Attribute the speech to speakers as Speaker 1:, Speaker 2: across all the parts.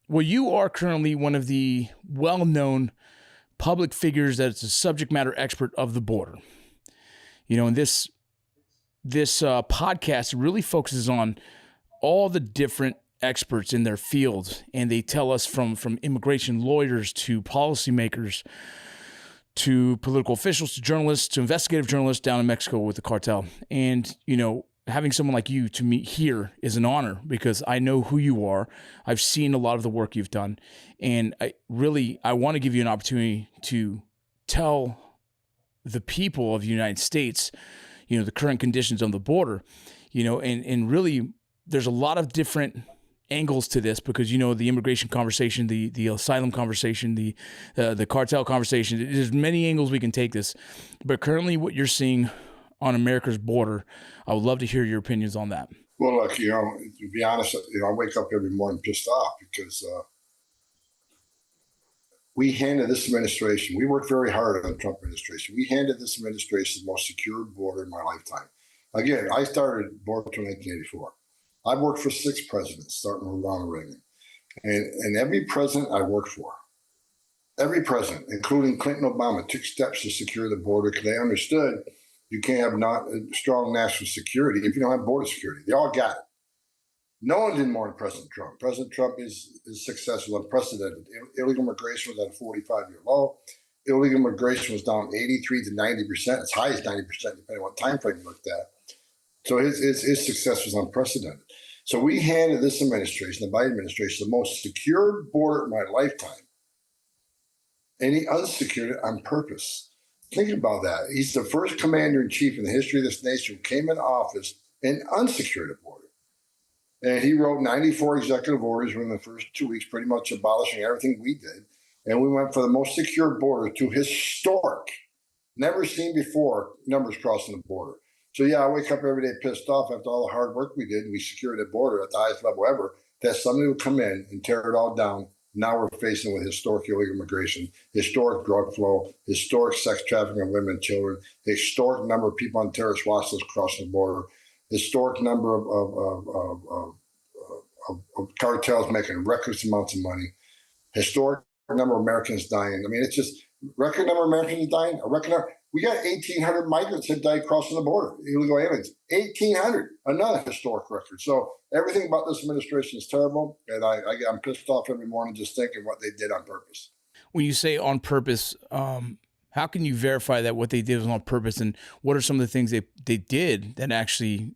Speaker 1: well, you are currently one of the well-known public figures that's a subject matter expert of the border. And this podcast really focuses on all the different experts in their field, and they tell us from immigration lawyers to policymakers to political officials to journalists to investigative journalists down in Mexico with the cartel. And, having someone like you to meet here is an honor because I know who you are. I've seen a lot of the work you've done. And I want to give you an opportunity to tell the people of the United States, the current conditions on the border, and really there's a lot of different angles to this because, the immigration conversation, the asylum conversation, the cartel conversation, there's many angles we can take this. But currently what you're seeing on America's border, I would love to hear your opinions on that.
Speaker 2: Well, look, to be honest, I wake up every morning pissed off because we handed this administration, we worked very hard on the Trump administration. We handed this administration the most secure border in my lifetime. Again, I started border in 1984. I've worked for 6 presidents, starting with Ronald Reagan. And every president I worked for, every president, including Clinton, Obama, took steps to secure the border because they understood you can't have not strong national security if you don't have border security. They all got it. No one did more than President Trump. President Trump is successful, unprecedented. Illegal immigration was at a 45-year low. Illegal immigration was down 83 to 90%, as high as 90%, depending on what time frame you looked at. So his success was unprecedented. So we handed this administration, the Biden administration, the most secure border in my lifetime. And he unsecured it on purpose. Think about that. He's the first commander-in-chief in the history of this nation who came into office and unsecured a border. And he wrote 94 executive orders within the first 2 weeks, pretty much abolishing everything we did. And we went for the most secure border to historic, never seen before, numbers crossing the border. So yeah, I wake up every day pissed off after all the hard work we did. We secured the border at the highest level ever, that somebody would come in and tear it all down. Now we're facing with historic illegal immigration, historic drug flow, historic sex trafficking of women and children, historic number of people on terrorist watch lists crossing the border, historic number of cartels making reckless amounts of money, historic number of Americans dying. I mean, it's just record number of Americans dying. A record number. We got 1,800 migrants that died crossing the border, illegal aliens. 1,800, another historic record. So everything about this administration is terrible, and I'm pissed off every morning just thinking what they did on purpose.
Speaker 1: When you say on purpose, how can you verify that what they did was on purpose, and what are some of the things they did that actually?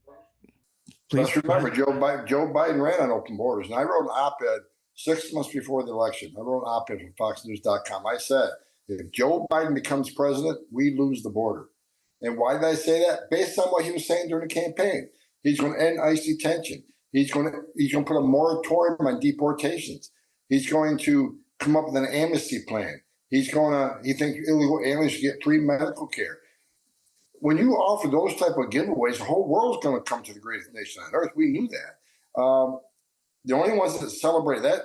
Speaker 2: Let's remember, Joe Biden ran on open borders, and I wrote an op-ed 6 months before the election. I wrote an op-ed from FoxNews.com. I said, if Joe Biden becomes president, we lose the border. And why did I say that? Based on what he was saying during the campaign. He's going to end ICE detention. He's going to put a moratorium on deportations. He's going to come up with an amnesty plan. He thinks illegal aliens should get free medical care. When you offer those type of giveaways, the whole world's going to come to the greatest nation on earth. We knew that. The only ones that celebrated that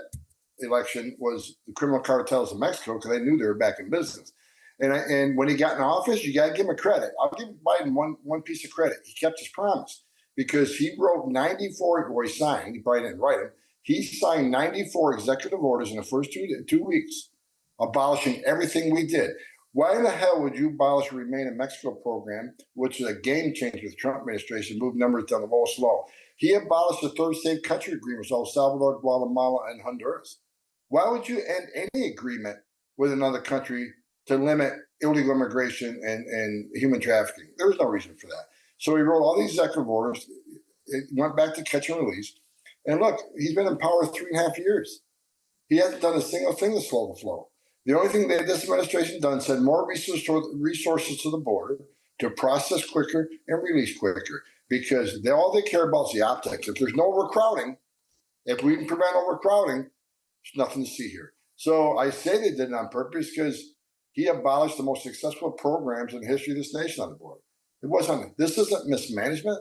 Speaker 2: election was the criminal cartels in Mexico because they knew they were back in business. And when he got in office, you got to give him credit. I'll give Biden one piece of credit. He kept his promise because he wrote 94, or he signed, he probably didn't write them, he signed 94 executive orders in the first 2 weeks, abolishing everything we did. Why in the hell would you abolish the Remain in Mexico program, which is a game changer with the Trump administration, moved numbers down the lowest low? He abolished the third safe country agreements, El Salvador, Guatemala, and Honduras. Why would you end any agreement with another country to limit illegal immigration and human trafficking? There was no reason for that. So he wrote all these executive orders. It went back to catch and release. And look, he's been in power 3.5 years. He hasn't done a single thing to slow the flow. The only thing that this administration done said more resources to the border to process quicker and release quicker, because all they care about is the optics. If there's no overcrowding, if we can prevent overcrowding, there's nothing to see here. So I say they did it on purpose because he abolished the most successful programs in the history of this nation on the border. It wasn't. This isn't mismanagement.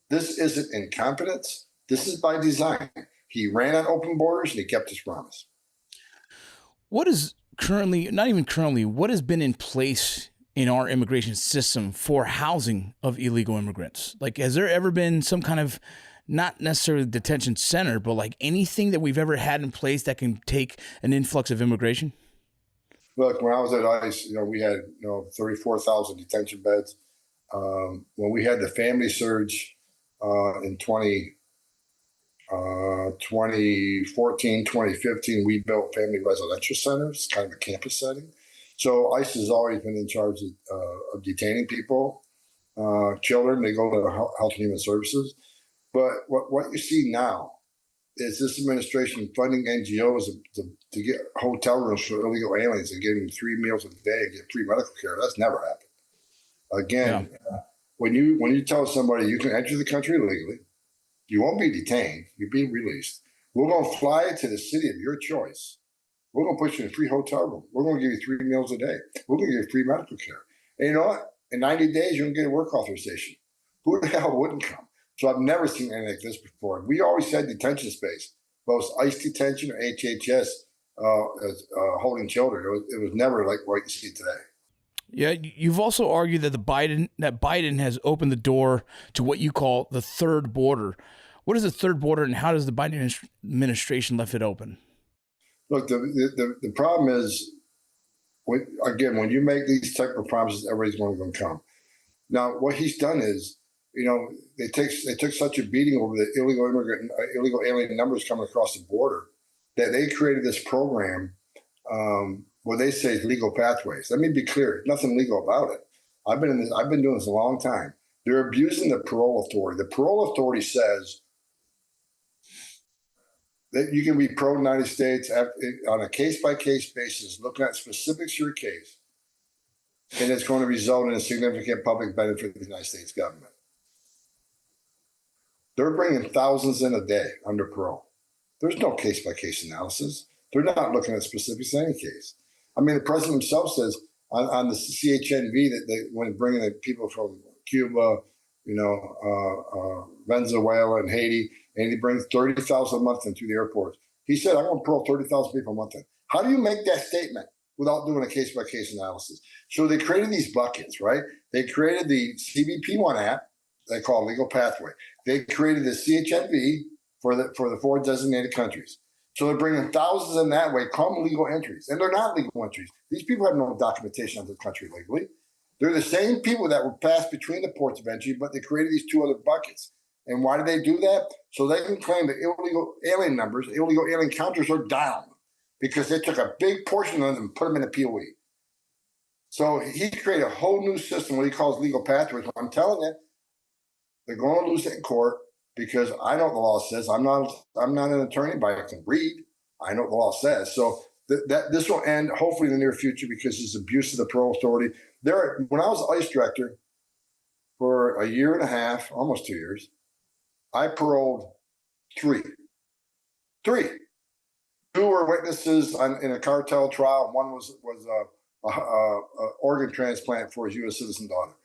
Speaker 2: This isn't incompetence. This is by design. He ran on open borders and he kept his promise.
Speaker 1: What is currently, not even currently, what has been in place in our immigration system for housing of illegal immigrants? Like, has there ever been some kind of not necessarily the detention center, but like anything that we've ever had in place that can take an influx of immigration?
Speaker 2: Look, when I was at ICE, we had 34,000 detention beds. When we had the family surge in 2014, 2015, we built family residential centers, kind of a campus setting. So ICE has always been in charge of detaining people, children. They go to Health and Human Services. But what you see now is this administration funding NGOs to get hotel rooms for illegal aliens and getting 3 meals a day and get free medical care. That's never happened. Again, when you tell somebody you can enter the country legally, you won't be detained, you'll be released. We're going to fly to the city of your choice. We're going to put you in a free hotel room. We're going to give you 3 meals a day. We're going to give you free medical care. And you know what? In 90 days, you're going to get a work authorization. Who the hell wouldn't come? So I've never seen anything like this before. We always had detention space, both ICE detention or HHS holding children. It was never like what you see today.
Speaker 1: Yeah, you've also argued that Biden has opened the door to what you call the third border. What is the third border, and how does the Biden administration left it open?
Speaker 2: Look, the problem is, when you make these type of promises, everybody's going to come. Now, what he's done is, they took such a beating over the illegal alien numbers coming across the border that they created this program where they say legal pathways. Let me be clear: nothing legal about it. I've been doing this a long time. They're abusing the parole authority. The parole authority says that you can be pro-United States on a case-by-case basis, looking at specifics of your case, and it's going to result in a significant public benefit to the United States government. They're bringing thousands in a day under parole. There's no case-by-case analysis. They're not looking at specifics in any case. I mean, the president himself says on the CHNV that they, when bringing the people from Cuba, Venezuela and Haiti, and he brings 30,000 a month into the airports. He said, I'm going to parole 30,000 people a month in. How do you make that statement without doing a case-by-case analysis? So they created these buckets, right? They created the CBP-1 app, they call it Legal Pathway. They created the CHNV for the 4 designated countries. So they're bringing thousands in that way, come legal entries. And they're not legal entries. These people have no documentation of the country legally. They're the same people that were passed between the ports of entry, but they created these 2 other buckets. And why did they do that? So they can claim the illegal alien numbers, illegal alien counters are down because they took a big portion of them and put them in a POE. So he created a whole new system, what he calls legal pathways. I'm telling you, they're going to lose it in court because I know what the law says. I'm not an attorney, but I can read. I know what the law says. So this will end hopefully in the near future because it's abuse of the parole authority. When I was ICE director for a year and a half, almost 2 years, I paroled 3. 2 were witnesses in a cartel trial. One was a organ transplant for his U.S. citizen daughter.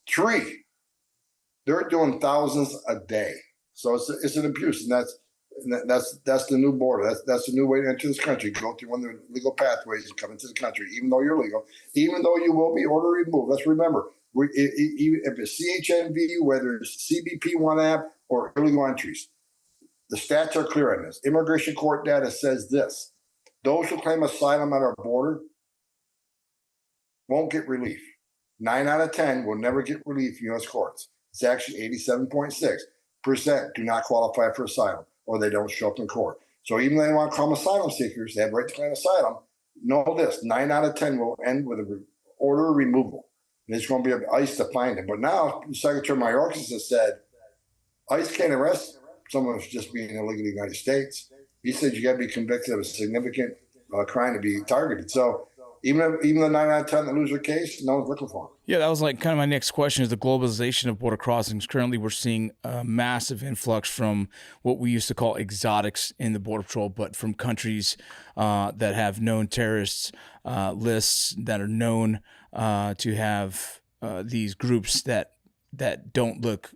Speaker 2: 3. They're doing thousands a day. So it's an abuse, and that's the new border. That's the new way to enter this country. Go through one of the legal pathways and come into the country, even though you're legal, even though you will be order removed. Let's remember, if it's CHNV, whether it's CBP-1 app or illegal entries, the stats are clear on this. Immigration court data says this: those who claim asylum at our border won't get relief. 9 out of 10 will never get relief in U.S. courts. It's actually 87.6% do not qualify for asylum, or they don't show up in court. So even though they want to call them asylum seekers, they have the right to claim asylum. Know this: 9 out of 10 will end with an order of removal. And it's going to be ICE to find it. But now Secretary Mayorkas has said ICE can't arrest someone who's just being illegally in the United States. He said you got to be convicted of a significant crime to be targeted. So even the 9 out of 10 that lose their case, no one's looking for them.
Speaker 1: Yeah, that was like kind of my next question: is the globalization of border crossings. Currently, we're seeing a massive influx from what we used to call exotics in the Border Patrol, but from countries that have known terrorists lists, that are known to have these groups that don't look,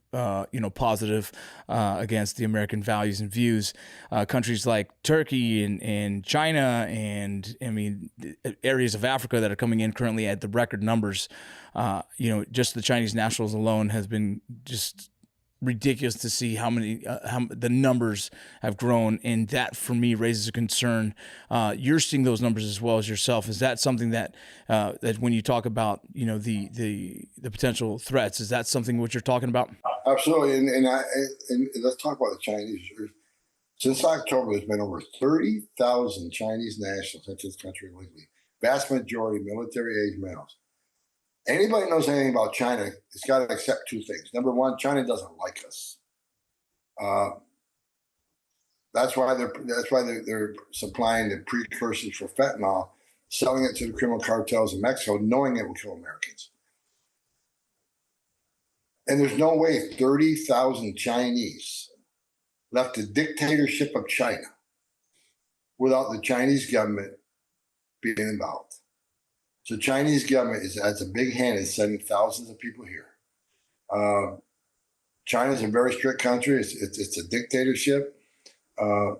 Speaker 1: positive against the American values and views. Countries like Turkey and China, and areas of Africa that are coming in currently at the record numbers. Just the Chinese nationals alone has been just ridiculous to see how many how the numbers have grown, and that for me raises a concern. You're seeing those numbers as well as yourself. Is that something that that when you talk about the potential threats, is that something what you're talking about?
Speaker 2: Absolutely, and let's talk about the Chinese. Since October, there's been over 30,000 Chinese nationals into this country illegally. Vast majority military age males. Anybody knows anything about China has got to accept two things. Number one, China doesn't like us. Uh, that's why they're supplying the precursors for fentanyl, selling it to the criminal cartels in Mexico, knowing it will kill Americans. And there's no way 30,000 Chinese left the dictatorship of China without the Chinese government being involved. So Chinese government has a big hand in sending thousands of people here. China is a very strict country. It's a dictatorship.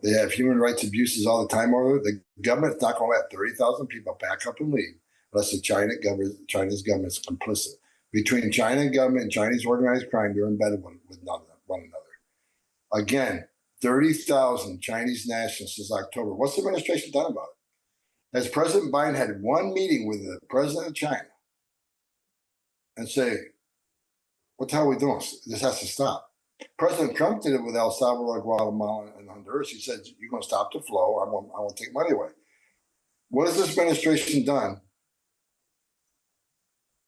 Speaker 2: They have human rights abuses all the time over there. The government's not going to let 30,000 people back up and leave unless the Chinese government is complicit. Between China government and Chinese organized crime, they're embedded with one another. Again, 30,000 Chinese nationals since October. What's the administration done about it? Has President Biden had one meeting with the president of China and say, what the hell are we doing? This has to stop. President Trump did it with El Salvador, Guatemala, and Honduras. He said, you're going to stop the flow. I won't take money away. What has this administration done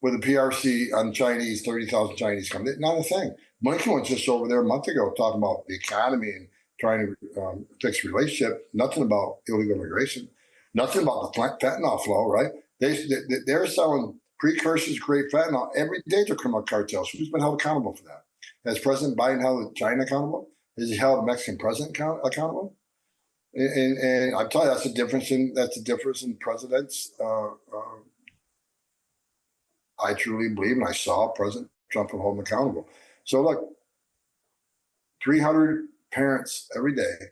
Speaker 2: with the PRC on Chinese, 30,000 Chinese coming? Not a thing. Blinken was just over there a month ago talking about the economy and trying to fix relationship. Nothing about illegal immigration. Nothing about the fentanyl flow, right? They're selling precursors, great fentanyl every day to criminal cartels. Who's been held accountable for that? Has President Biden held China accountable? Has he held the Mexican president accountable? And I'm telling you, that's the difference in presidents. I truly believe, and I saw President Trump hold him accountable. So look, 300 parents every day,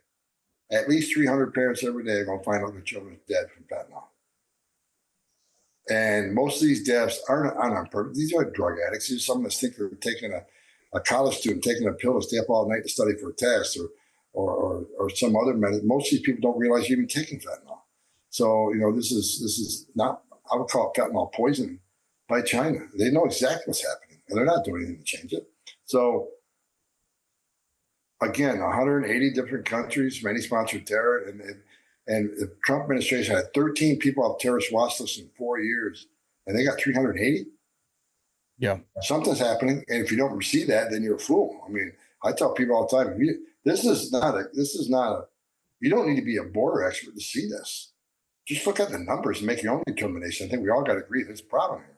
Speaker 2: at least 300 parents every day are going to find out their children dead from fentanyl. And most of these deaths aren't on purpose. These are drug addicts. These are someone that think they're taking a college student taking a pill to stay up all night to study for a test or some other medicine. Most of these people don't realize you're even taking fentanyl. So, this is not, I would call it fentanyl poisoning by China. They know exactly what's happening and they're not doing anything to change it. So again, 180 different countries, many sponsored terror, and the Trump administration had 13 people off terrorist watch lists in 4 years, and they got 380.
Speaker 1: Yeah,
Speaker 2: something's happening, and if you don't see that, then you're a fool. I mean, I tell people all the time, this is not a. You don't need to be a border expert to see this. Just look at the numbers and make your own determination. I think we all got to agree there's a problem here.